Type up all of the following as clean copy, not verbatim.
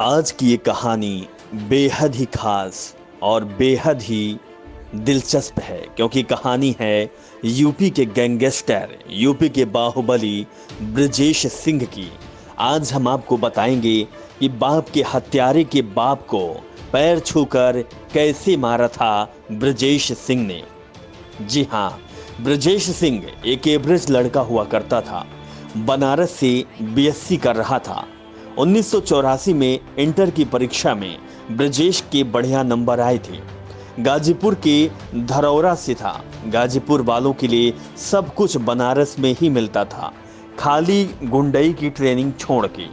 आज की ये कहानी बेहद ही खास और बेहद ही दिलचस्प है क्योंकि कहानी है यूपी के गैंगस्टर, यूपी के बाहुबली ब्रजेश सिंह की। आज हम आपको बताएंगे कि बाप के हत्यारे के बाप को पैर छूकर कैसे मारा था ब्रजेश सिंह ने। जी हाँ, ब्रजेश सिंह एक एवरेज लड़का हुआ करता था। बनारस से बीएससी कर रहा था। 1984 में इंटर की परीक्षा में ब्रजेश के बढ़िया नंबर आए थे। गाजीपुर के धरौरा से था। गाजीपुर वालों के लिए सब कुछ बनारस में ही मिलता था, खाली गुंडई की ट्रेनिंग छोड़ के।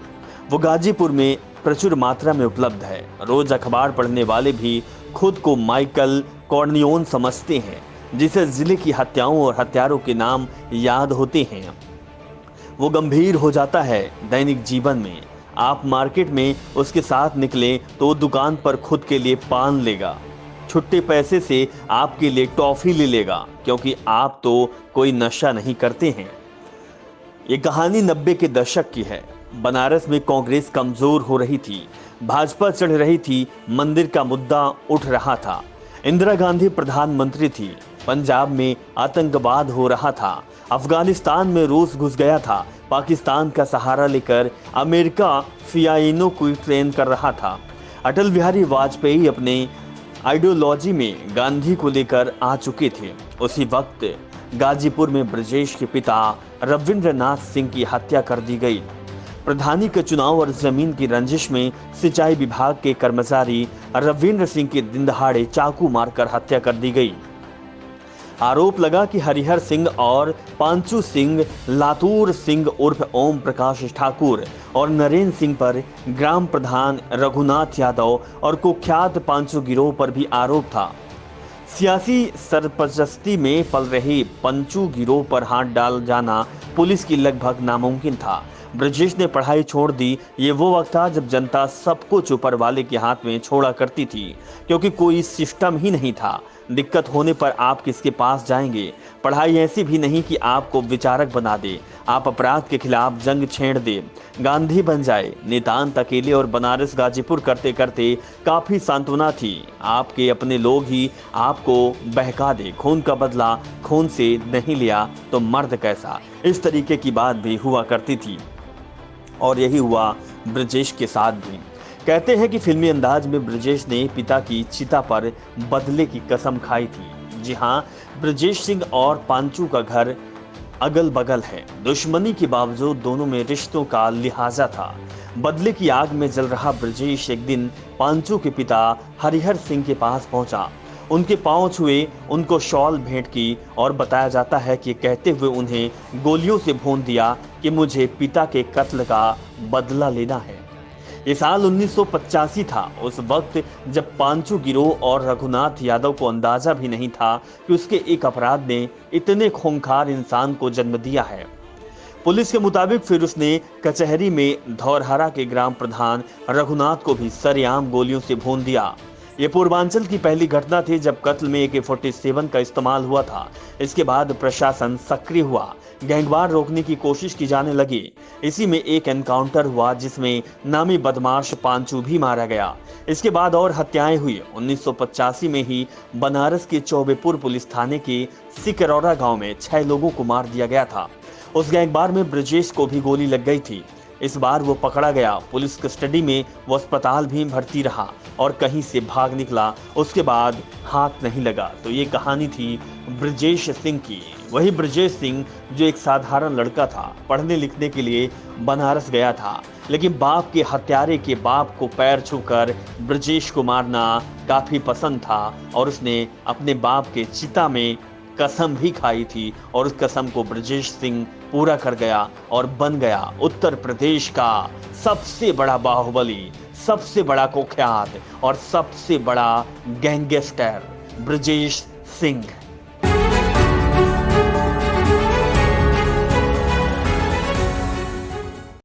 वो गाजीपुर में प्रचुर मात्रा में उपलब्ध है। रोज अखबार पढ़ने वाले भी खुद को माइकल कॉर्नियोन समझते हैं, जिसे जिले की हत्याओं और हत्यारों के नाम याद होते हैं। वो गंभीर हो जाता है दैनिक जीवन में। आप मार्केट में उसके साथ निकले तो वो दुकान पर खुद के लिए पान लेगा, छुट्टे पैसे से आपके लिए टॉफी ले लेगा, क्योंकि आप तो कोई नशा नहीं करते हैं। ये कहानी 90 के दशक की है। बनारस में कांग्रेस कमजोर हो रही थी, भाजपा चढ़ रही थी, मंदिर का मुद्दा उठ रहा था, इंदिरा गांधी प्रधानमंत्री थी, पंजाब में आतंकवाद हो रहा था, अफगानिस्तान में रूस घुस गया था, पाकिस्तान का सहारा लेकर अमेरिका फियाइनों को ट्रेन कर रहा था। अटल बिहारी वाजपेयी अपने आइडियोलॉजी में गांधी को लेकर आ चुके थे। उसी वक्त गाजीपुर में ब्रजेश के पिता रविंद्रनाथ सिंह की हत्या कर दी गई। प्रधानी के चुनाव और जमीन की रंजिश में सिंचाई विभाग के कर्मचारी रविंद्र सिंह की दिन दहाड़े चाकू मारकर हत्या कर दी गई। आरोप लगा कि हरिहर सिंह और पांचू सिंह, लातूर सिंह उर्फ ओम प्रकाश ठाकुर और नरेंद्र सिंह पर ग्राम प्रधान रघुनाथ यादव और कुख्यात पांचू गिरोह पर भी आरोप था। सियासी सरपरस्ती में पल रहे पंचू गिरोह पर हाथ डाल जाना पुलिस की लगभग नामुमकिन था। ब्रजेश ने पढ़ाई छोड़ दी। ये वो वक्त था जब जनता सब कुछ ऊपर वाले के हाथ में छोड़ा करती थी, क्योंकि कोई सिस्टम ही नहीं था। दिक्कत होने पर आप किसके पास जाएंगे? पढ़ाई ऐसी भी नहीं कि आपको विचारक बना दे, आप अपराध के खिलाफ जंग छेड़ दे, गांधी बन जाए। नितांत अकेले और बनारस गाजीपुर करते करते काफी सांत्वना थी। आपके अपने लोग ही आपको बहका दे। खून का बदला खून से नहीं लिया तो मर्द कैसा, इस तरीके की बात भी हुआ करती थी। और यही हुआ ब्रजेश के साथ भी। कहते हैं कि फिल्मी अंदाज में ब्रजेश ने पिता की चिता पर बदले की कसम खाई थी। जी हाँ, ब्रजेश सिंह और पांचू का घर अगल बगल है। दुश्मनी के बावजूद दोनों में रिश्तों का लिहाजा था। बदले की आग में जल रहा ब्रजेश एक दिन पांचू के पिता हरिहर सिंह के पास पहुंचा। उनके पांव छुए, उनको शॉल भेंट की और बताया जाता है कि कहते हुए उन्हें गोलियों से भून दिया कि मुझे पिता के कत्ल का बदला लेना है। ये साल 1985 था। उस वक्त जब पांचू गिरोह और रघुनाथ यादव को अंदाजा भी नहीं था कि उसके एक अपराध ने इतने खूंखार इंसान को जन्म दिया है। पुलिस के मुताबिक फिर उसने कचहरी में धौरहरा के ग्राम प्रधान रघुनाथ को भी सरेआम गोलियों से भून दिया। ये पूर्वांचल की पहली घटना थी जब कत्ल में AK-47 का इस्तेमाल हुआ था। इसके बाद प्रशासन सक्रिय हुआ, गैंगवार रोकने की कोशिश की जाने लगी। इसी में एक एनकाउंटर हुआ जिसमें नामी बदमाश पांचू भी मारा गया। इसके बाद और हत्याएं हुई। 1985 में ही बनारस के चौबेपुर पुलिस थाने के सिकरौरा गांव में 6 लोगों को मार दिया गया था। उस गैंगवार में ब्रजेश को भी गोली लग गई थी। इस बार वो पकड़ा गया। पुलिस कस्टडी में वो अस्पताल भी भर्ती रहा और कहीं से भाग निकला। उसके बाद हाथ नहीं लगा। तो ये कहानी थी ब्रजेश सिंह की। वही ब्रजेश सिंह जो एक साधारण लड़का था, पढ़ने लिखने के लिए बनारस गया था, लेकिन बाप के हत्यारे के बाप को पैर छूकर ब्रजेश को मारना काफी पसंद था और उसने अपने बाप के चिता में कसम भी खाई थी और उस कसम को ब्रजेश सिंह पूरा कर गया और बन गया उत्तर प्रदेश का सबसे बड़ा बाहुबली, सबसे बड़ा कुख्यात और सबसे बड़ा गैंगस्टर ब्रजेश सिंह।